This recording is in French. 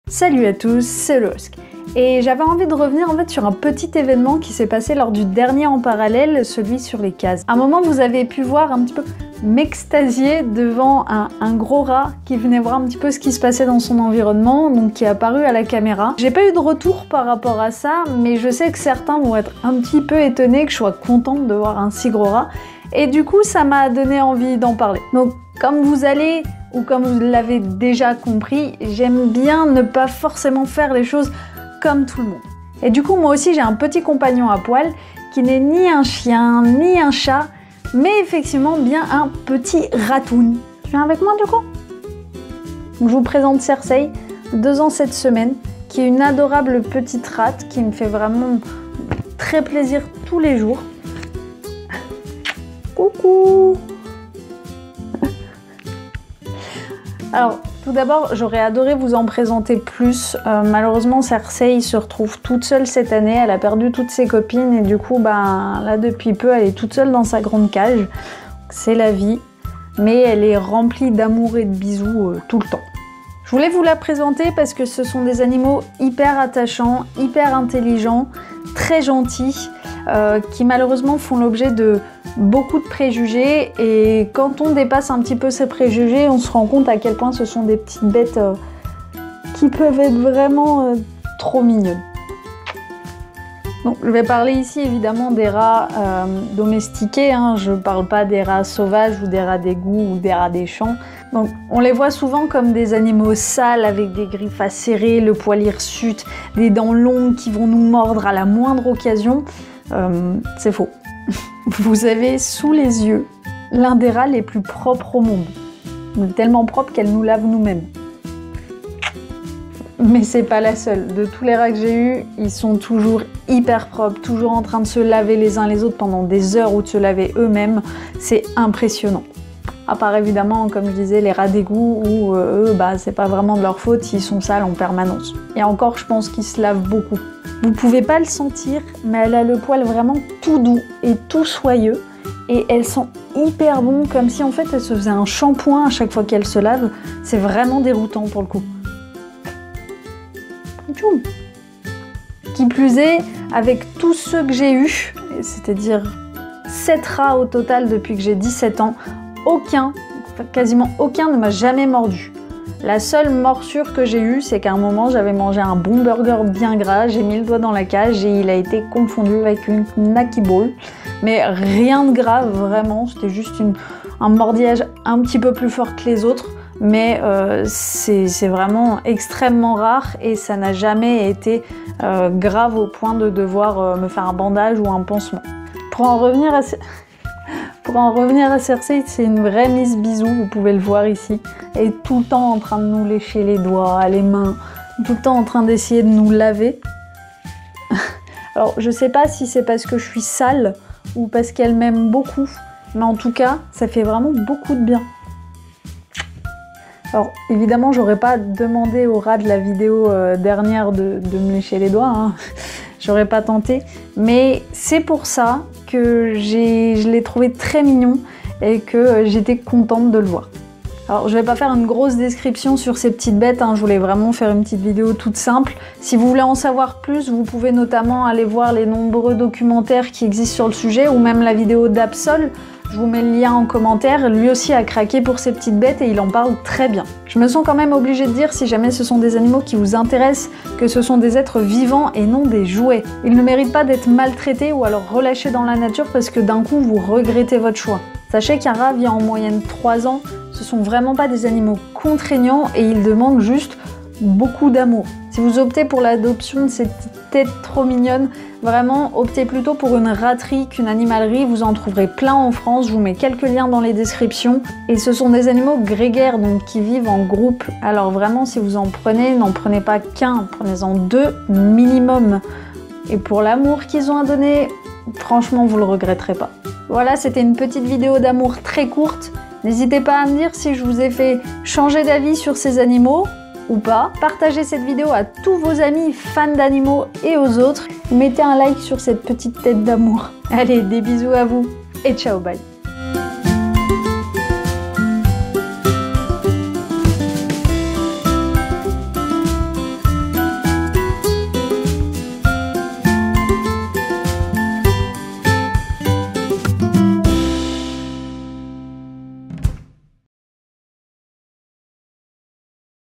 Salut à tous, c'est Losk. Et j'avais envie de revenir sur un petit événement qui s'est passé lors du dernier en parallèle, celui sur les cases. À un moment, vous avez pu voir un petit peu m'extasier devant un gros rat qui venait voir un petit peu ce qui se passait dans son environnement, donc qui est apparu à la caméra. J'ai pas eu de retour par rapport à ça, mais je sais que certains vont être un petit peu étonnés que je sois contente de voir un si gros rat. Et du coup, ça m'a donné envie d'en parler. Donc, comme vous allez, ou comme vous l'avez déjà compris, j'aime bien ne pas forcément faire les choses comme tout le monde. Et du coup, moi aussi, j'ai un petit compagnon à poil qui n'est ni un chien, ni un chat, mais effectivement bien un petit ratoun. Tu viens avec moi du coup? Donc, je vous présente Cersei, 2 ans cette semaine, qui est une adorable petite rate qui me fait vraiment très plaisir tous les jours. Coucou! Alors, tout d'abord, j'aurais adoré vous en présenter plus. Malheureusement, Cersei se retrouve toute seule cette année. Elle a perdu toutes ses copines et du coup, là, depuis peu, elle est toute seule dans sa grande cage. C'est la vie. Mais elle est remplie d'amour et de bisous tout le temps. Je voulais vous la présenter parce que ce sont des animaux hyper attachants, hyper intelligents, très gentils, qui malheureusement font l'objet de beaucoup de préjugés, et quand on dépasse un petit peu ces préjugés, on se rend compte à quel point ce sont des petites bêtes qui peuvent être vraiment trop mignonnes. Donc, je vais parler ici évidemment des rats domestiqués, je ne parle pas des rats sauvages ou des rats d'égout ou des rats des champs. Donc, on les voit souvent comme des animaux sales avec des griffes acérées, le poil hirsute, des dents longues qui vont nous mordre à la moindre occasion. C'est faux. Vous avez sous les yeux l'un des rats les plus propres au monde. Tellement propre qu'elle nous lave nous-mêmes. Mais c'est pas la seule. De tous les rats que j'ai eus, ils sont toujours hyper propres, toujours en train de se laver les uns les autres pendant des heures ou de se laver eux-mêmes. C'est impressionnant. À part évidemment, comme je disais, les rats d'égout où eux, c'est pas vraiment de leur faute, ils sont sales en permanence. Et encore, je pense qu'ils se lavent beaucoup. Vous pouvez pas le sentir, mais elle a le poil vraiment tout doux et tout soyeux. Et elle sent hyper bon, comme si en fait elle se faisait un shampoing à chaque fois qu'elle se lave. C'est vraiment déroutant pour le coup. Tchoum. Qui plus est, avec tous ceux que j'ai eus, c'est-à-dire 7 rats au total depuis que j'ai 17 ans, quasiment aucun ne m'a jamais mordu. La seule morsure que j'ai eue, c'est qu'à un moment, j'avais mangé un bon burger bien gras, j'ai mis le doigt dans la cage et il a été confondu avec une knacky ball. Mais rien de grave, vraiment, c'était juste un mordillage un petit peu plus fort que les autres. Mais c'est vraiment extrêmement rare et ça n'a jamais été grave au point de devoir me faire un bandage ou un pansement. Pour en revenir à Cersei, c'est une vraie Miss Bisou, vous pouvez le voir ici. Elle est tout le temps en train de nous lécher les doigts, les mains, tout le temps en train d'essayer de nous laver. Alors, je sais pas si c'est parce que je suis sale ou parce qu'elle m'aime beaucoup, mais en tout cas, ça fait vraiment beaucoup de bien. Alors, évidemment, j'aurais pas demandé au rat de la vidéo dernière de me lécher les doigts, J'aurais pas tenté, mais c'est pour ça que je l'ai trouvé très mignon et que j'étais contente de le voir. Alors, je vais pas faire une grosse description sur ces petites bêtes, je voulais vraiment faire une petite vidéo toute simple. Si vous voulez en savoir plus, vous pouvez notamment aller voir les nombreux documentaires qui existent sur le sujet, ou même la vidéo d'Absol. Je vous mets le lien en commentaire, lui aussi a craqué pour ces petites bêtes et il en parle très bien. Je me sens quand même obligée de dire, si jamais ce sont des animaux qui vous intéressent, que ce sont des êtres vivants et non des jouets. Ils ne méritent pas d'être maltraités ou alors relâchés dans la nature parce que d'un coup vous regrettez votre choix. Sachez qu'un rat vit en moyenne 3 ans, ce sont vraiment pas des animaux contraignants et ils demandent juste beaucoup d'amour. Si vous optez pour l'adoption de ces petites têtes trop mignonnes, vraiment optez plutôt pour une raterie qu'une animalerie, vous en trouverez plein en France, je vous mets quelques liens dans les descriptions. Et ce sont des animaux grégaires, donc qui vivent en groupe. Alors vraiment, si vous en prenez, n'en prenez pas qu'un, prenez-en 2 minimum. Et pour l'amour qu'ils ont à donner, franchement, vous le regretterez pas. Voilà, c'était une petite vidéo d'amour très courte. N'hésitez pas à me dire si je vous ai fait changer d'avis sur ces animaux ou pas. Partagez cette vidéo à tous vos amis fans d'animaux et aux autres. Mettez un like sur cette petite tête d'amour. Allez, des bisous à vous et ciao, bye.